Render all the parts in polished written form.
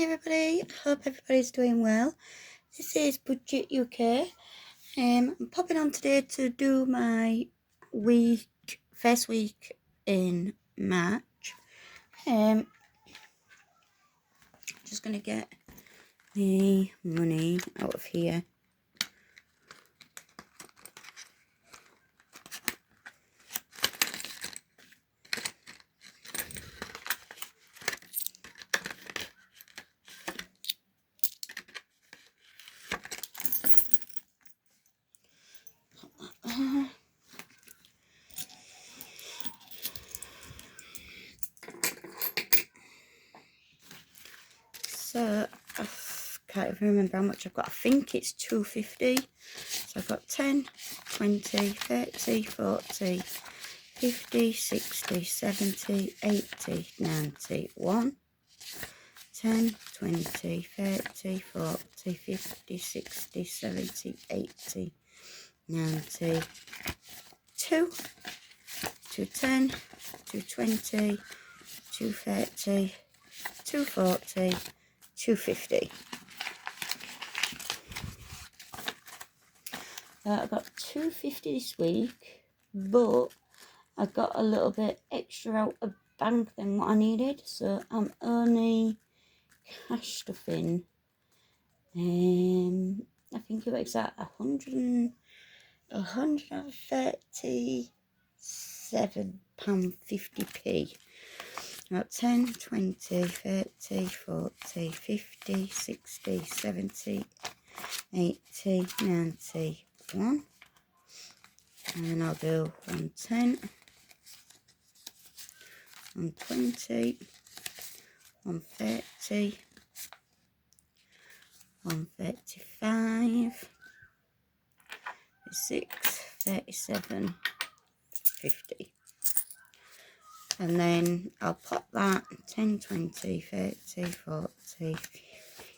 everybody, hope everybody's doing well. This is Budget UK. I'm popping on today to do my first week in March. Just gonna get the money out of here. So I can't even remember how much I've got. I think it's £2.50. So I've got 10, 20, 30, 40, 50, 60, 70, 80, 90, 1, 10, 20, 30, 40, 50, 60, 70, 80, 90, 2, 210, 220, 230, 240, 250. I got 250 this week, but I got a little bit extra out of bank than what I needed, so I'm only cash stuffing. I think it works out £137.50p. About 10, 20, 30, 40, 50, 60, 70, 80, 90, 1. And then I'll do 110, 120, 130, 135, 36, 37, 50. And then I'll pop that 10, 20, 30, 40,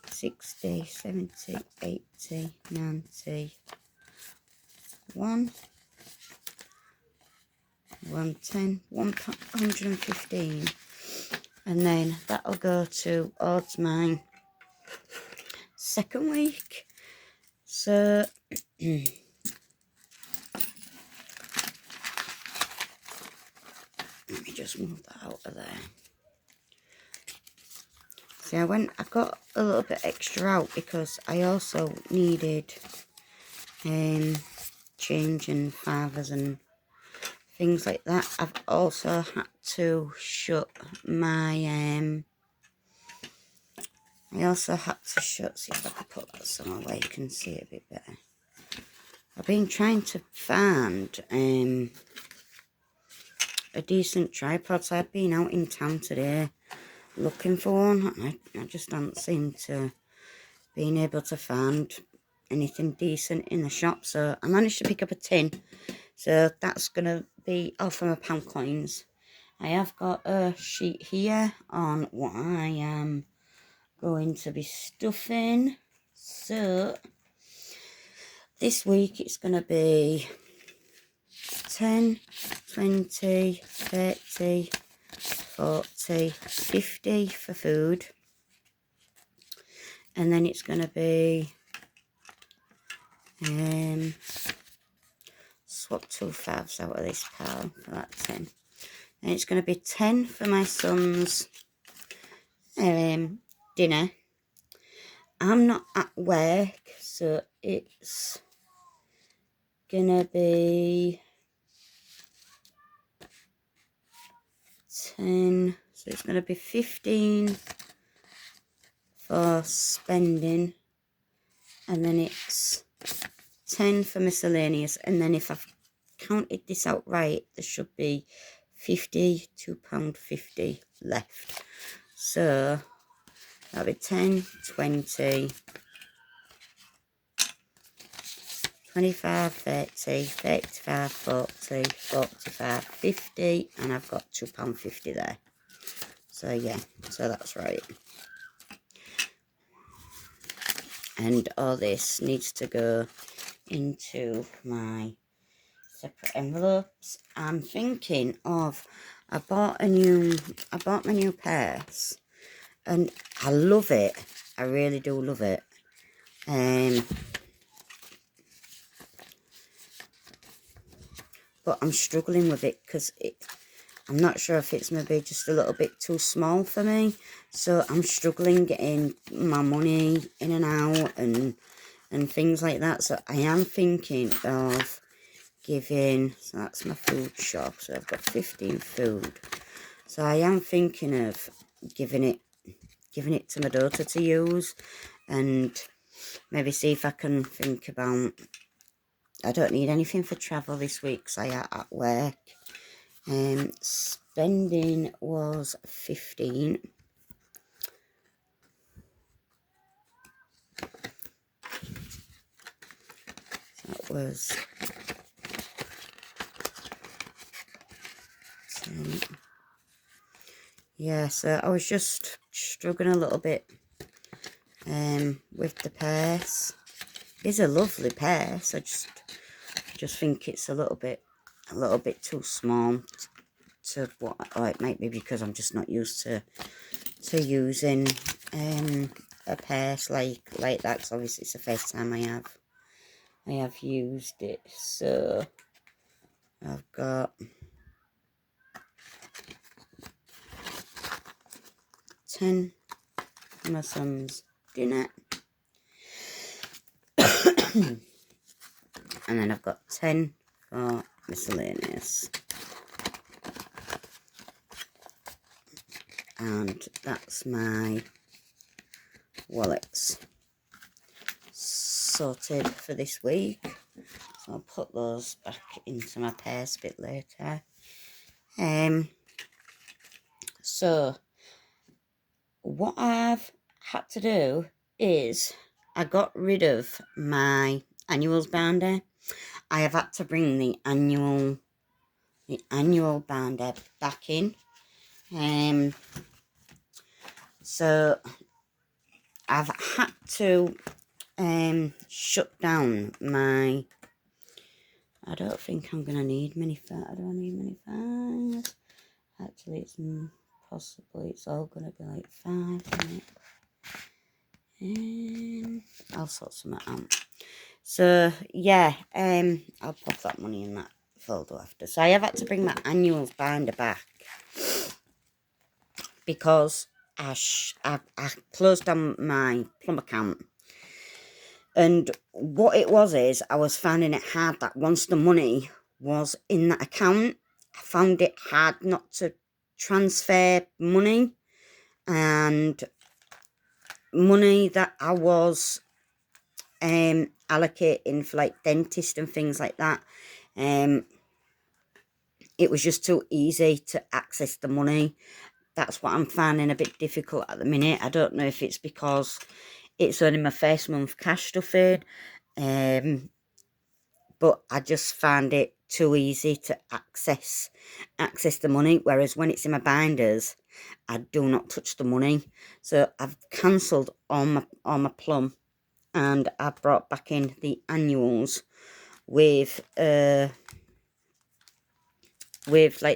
60, 70, 80, 90, 1, 110, 115. And then that'll go towards my second week. So let me just move that out of there. See, I got a little bit extra out because I also needed change and fathers and things like that. I've also had to shut my see if I can put that somewhere where you can see it a bit better. I've been trying to find a decent tripod, so I've been out in town today looking for one. I just don't seem to being able to find anything decent in the shop, so I managed to pick up a tin, so that's gonna be all for my pound coins. I have got a sheet here on what I am going to be stuffing. So this week it's gonna be 10, 20, 30, 40, 50 for food. And then it's going to be, swap 2 5s out of this pile for that 10. And it's going to be 10 for my son's dinner. I'm not at work, so it's going to be 10, so it's going to be 15 for spending, and then it's 10 for miscellaneous, and then if I've counted this out right, there should be £52.50 left. So that'll be 10, 20, 25, 30, 35, 40, 45, 50, and I've got £2.50 there. So yeah, so that's right. And all this needs to go into my separate envelopes. I'm thinking of, I bought my new purse And I love it. I really do love it. But I'm struggling with it because I'm not sure if it's maybe just a little bit too small for me. So I'm struggling getting my money in and out and things like that. So I am thinking of giving, so that's my food shop. So I've got 15 food. So I am thinking of giving it to my daughter to use, and maybe see if I can think about, I don't need anything for travel this week because I am at work. Spending was 15. That was 10. Yeah, so I was just struggling a little bit with the purse. It's a lovely purse. I just think it's a little bit too small to what, or it might be because I'm just not used to using a purse like that, because obviously it's the first time I have used it. So I've got 10 for my son's dinner. And then I've got 10 for miscellaneous. And that's my wallets sorted for this week. So I'll put those back into my purse a bit later. So what I've had to do is I got rid of my annuals binder. I have had to bring the annual binder back in. So I've had to shut down my, I don't think I'm gonna need many files. I don't need many files. Actually, it's all gonna be like 5 minutes. I'll sort some out. So yeah, I'll pop that money in that folder after. So I have had to bring my annuals binder back because I closed down my Plum account. And what it was is, I was finding it hard that once the money was in that account, I found it hard not to transfer money, and money that I was allocating for like dentist and things like that. It was just too easy to access the money. That's what I'm finding a bit difficult at the minute. I don't know if it's because it's only my first month cash stuff in, but I just find it too easy to access the money. Whereas when it's in my binders, I do not touch the money. So I've cancelled on my Plum, and I brought back in the annuals with like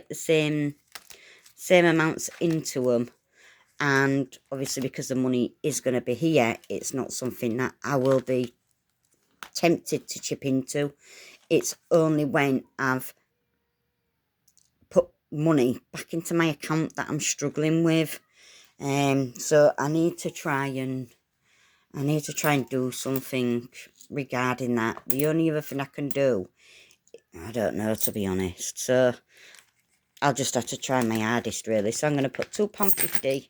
the same amounts into them. And obviously, because the money is going to be here, it's not something that I will be tempted to chip into. It's only when I've put money back into my account that I'm struggling with. So I need to try and do something regarding that. The only other thing I can do, I don't know, to be honest. So I'll just have to try my hardest, really. So I'm going to put £2.50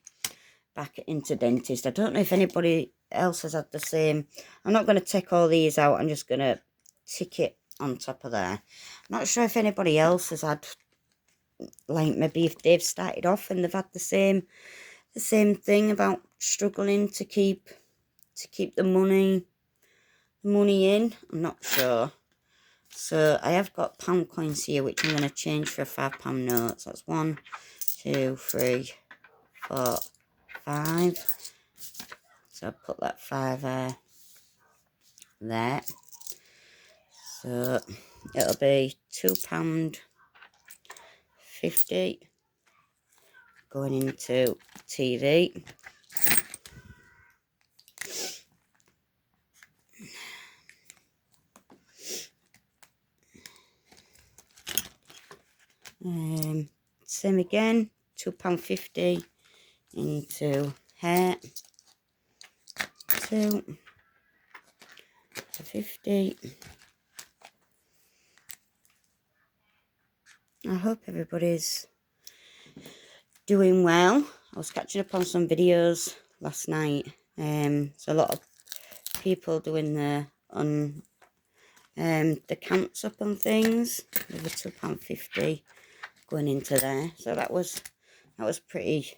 back into dentist. I don't know if anybody else has had the same. I'm not going to take all these out. I'm just going to tick it on top of there. I'm not sure if anybody else has had, like, maybe if they've started off and they've had the same thing about struggling to keep the money in. I'm not sure. So I have got pound coins here, which I'm going to change for £5 notes. That's 1, 2, 3, 4, 5. So I'll put that 5 there. So it'll be £2.50 going into TV. same again, £2.50 into hair, 2 for 50. I hope everybody's doing well. I was catching up on some videos last night. So a lot of people doing the counts up on things. There were £2.50 going into there. So that was pretty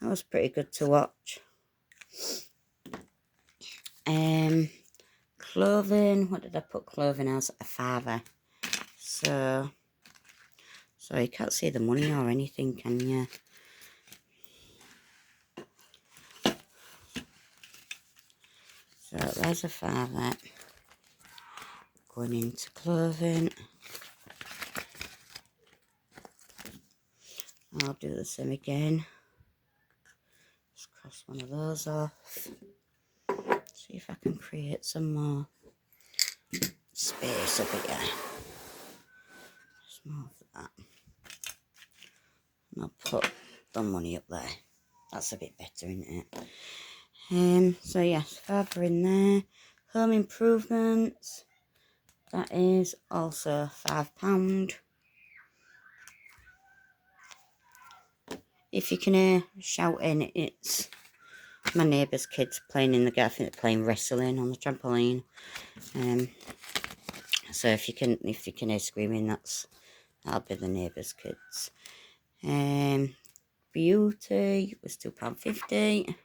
good to watch. Clothing, what did I put clothing as? A £5. So you can't see the money or anything, can you? So there's a £5 going into clothing. I'll do the same again. Just cross one of those off. See if I can create some more space over here. Just move that. And I'll put the money up there. That's a bit better, isn't it? So yes, further in there. Home improvements. That is also £5. If you can hear shouting, it's my neighbour's kids playing in the garden. I think they're playing wrestling on the trampoline. So if you can hear screaming, that'll be the neighbour's kids. Beauty was £2.50.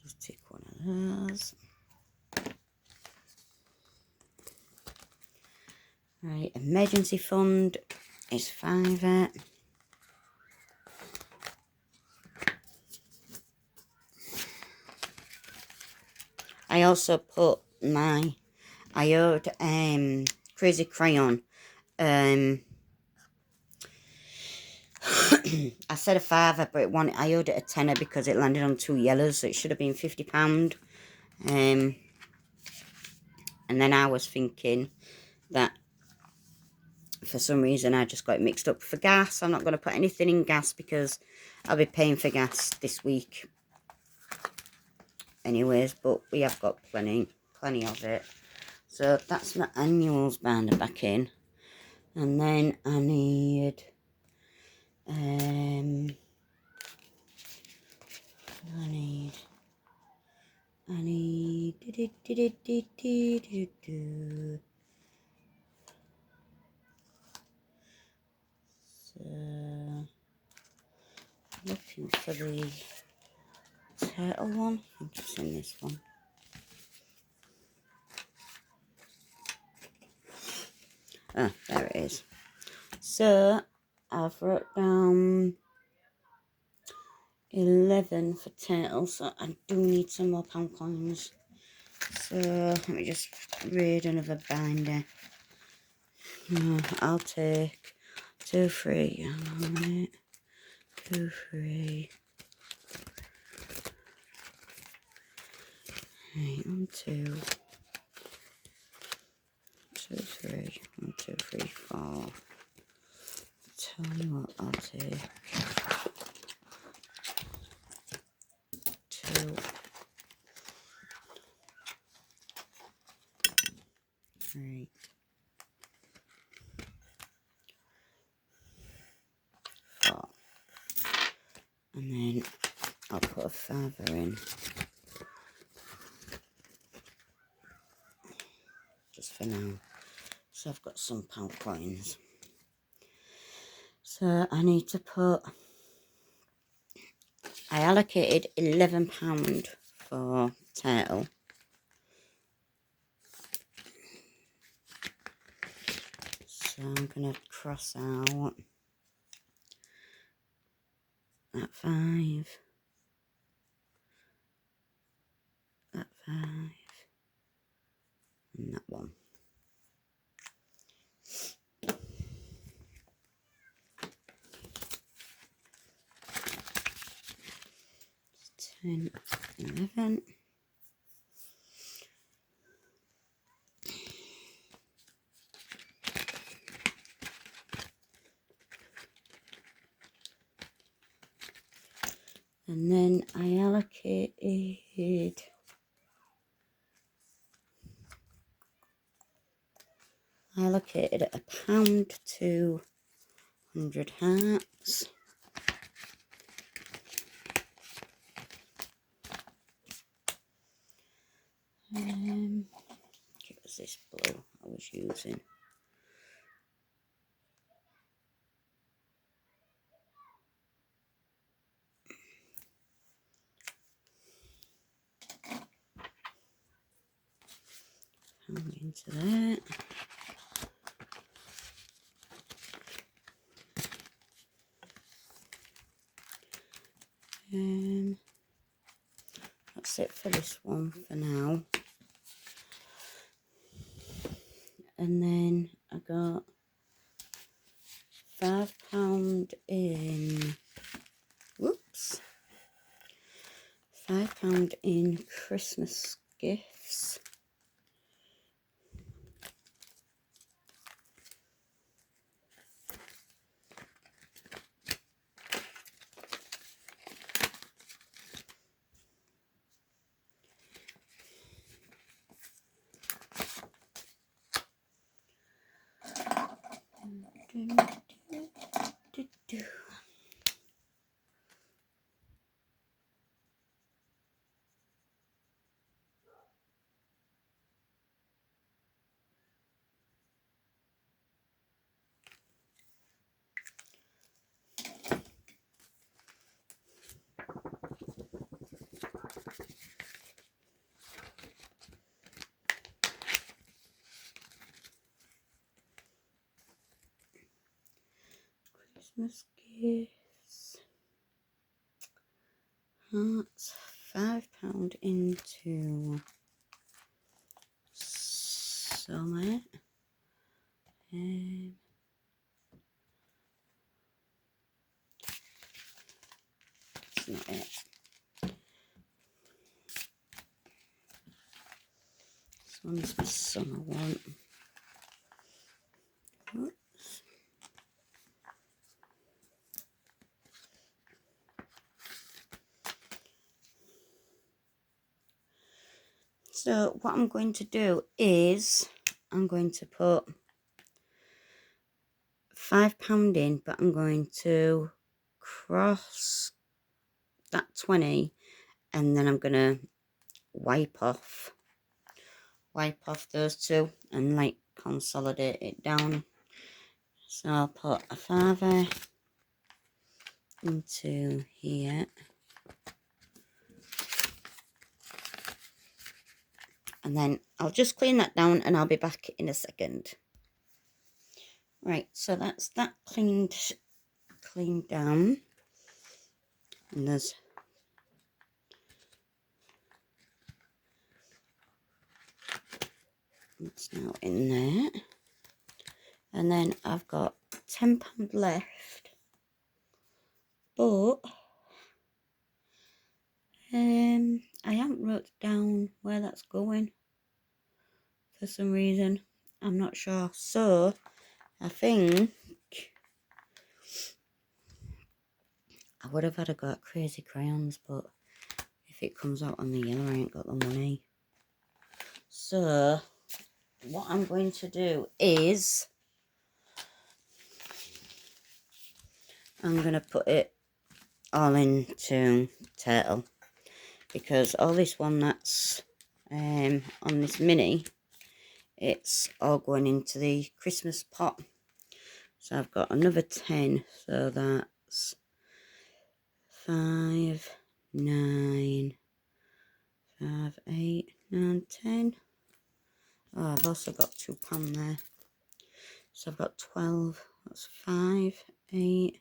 Just take one of those. Right, emergency fund is £5. I also put I owed Crazy Crayon. I said a £5, but I owed it a tenner because it landed on 2 yellows, so it should have been £50. And then I was thinking that for some reason I just got it mixed up for gas. I'm not going to put anything in gas because I'll be paying for gas this week anyways, but we have got plenty of it. So that's my annuals binder back in. And then I need so looking for the turtle one. I think it's in this one. Ah, there it is. So I've wrote down 11 for turtle, so I do need some more pound coins. So let me just read another binder. I'll take 2, 3, 2, 3. Right, 1, 2, 2, 3, 1, 2, 3, 4. Tell you what, I'll take 2, 3, 4, and then I'll put a £5 in, just for now, so I've got some pound coins. So I need to put, I allocated £11 for turtle. So I'm going to cross out that 5, that 5, and that 1. 10, 11. And then I allocated £1 to 100 hearts. It was this blue I was using. Hang into that. That's it for this one for now. And then I got £5 in, whoops, £5 in Christmas gifts. Christmas gifts. Hearts. £5 into Summit. That's not it. This one's my summer one. Oops. So what I'm going to do is I'm going to put £5 in, but I'm going to cross that 20 and then I'm going to wipe off those two and like consolidate it down. So I'll put a £5 into here. And then I'll just clean that down and I'll be back in a second. Right, so that's that cleaned down. And there's it's now in there. And then I've got £10 left. But I haven't wrote down where that's going for some reason. I'm not sure. So I think I would have had a go at Crazy Crayons, but if it comes out on the yellow, I ain't got the money. So what I'm going to do is I'm going to put it all into Turtle, because all this one that's on this mini, it's all going into the Christmas pot. So I've got another 10, so that's 5, 9, 5, 8, 9, 10. Oh, I've also got £2 there. So I've got 12. That's 5, 8.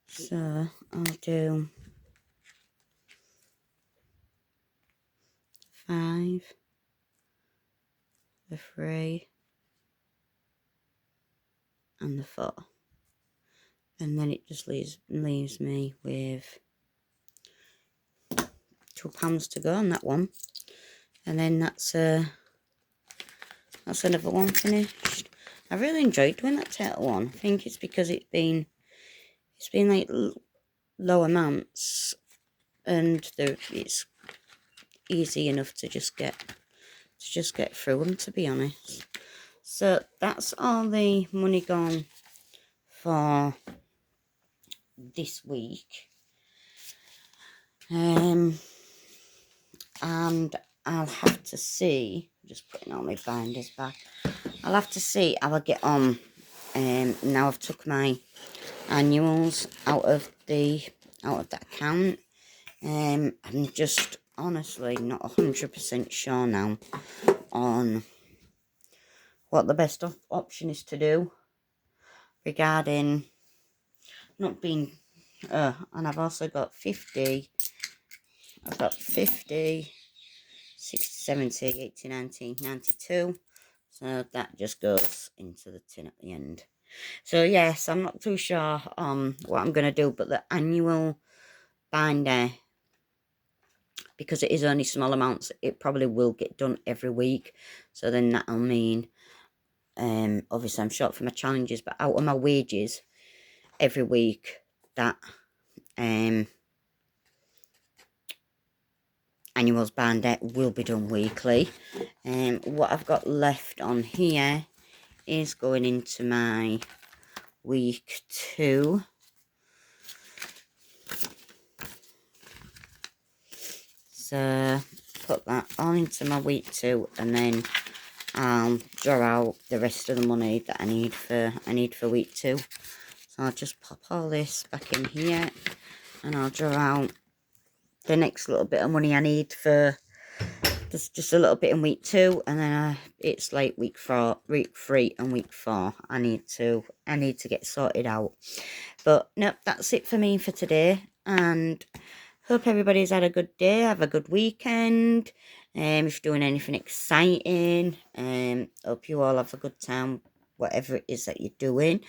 So I'll do 5, the 3, and the 4. And then it just leaves me with £2 to go on that one. And then that's another one finished. I really enjoyed doing that turtle one. I think it's because it's been like low amounts, and it's easy enough to just get through them, to be honest. So that's all the money gone for this week. And I'll have to see, just putting all my binders back, I'll have to see how I get on. Now I've took my annuals out of that account. I'm just honestly not 100% sure now on what the best option is to do regarding not being and I've also got 50, 60, 70, 80, 90, 92, so that just goes into the tin at the end. So yes, I'm not too sure what I'm going to do, but the annual binder, because it is only small amounts, it probably will get done every week. So then that'll mean, obviously I'm short for my challenges, but out of my wages every week, that annuals binder will be done weekly. What I've got left on here is going into my week 2. So put that all into my week 2, and then I'll draw out the rest of the money that I need for week 2. So I'll just pop all this back in here, and I'll draw out the next little bit of money I need for just a little bit in week 2, and then it's like week 3 and week 4 I need to get sorted out. But nope, that's it for me for today, and hope everybody's had a good day, have a good weekend. If you're doing anything exciting, hope you all have a good time, whatever it is that you're doing.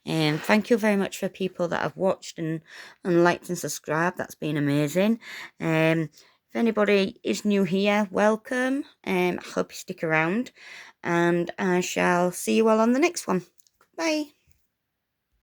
Thank you very much for people that have watched and liked and subscribed. That's been amazing. If anybody is new here, welcome. I hope you stick around, and I shall see you all on the next one. Bye.